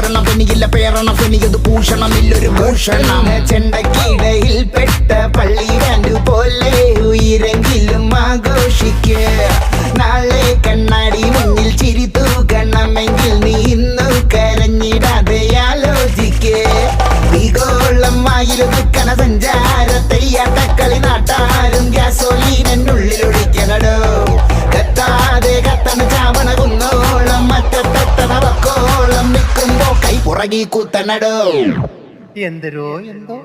പോരണം പെനിയില്ല പേരണം പെനിയത് ഭൂഷണമില്ലൊരു ഭൂഷണം ചെണ്ടക്കിടയിൽ പെട്ട പള്ളി ബാൻഡ് പോലെ ഉയരെങ്കിലും ആഘോഷിക്ക് നാളെ കണ്ണാടി മുന്നിൽ ചിരി തൂക്കണമെങ്കിൽ നീ ഇന്നു കരഞ്ഞിടാതെ ആലോചിക്ക് ഭീകോളമായിരുന്ന സഞ്ചാരത്തെയ്യാട്ടക്കളി നാട്ടാരും ഗ്യാസോലീനുള്ളിലൊഴിക്കണടോ കത്താതെ കത്തണ ചാവണ കുന്നോളം മറ്റത്തെത്തണ വക്കോളം നിൽക്കുമ്പോ കൈ പുറകി കുത്തണടോ എന്തരോ എന്തോ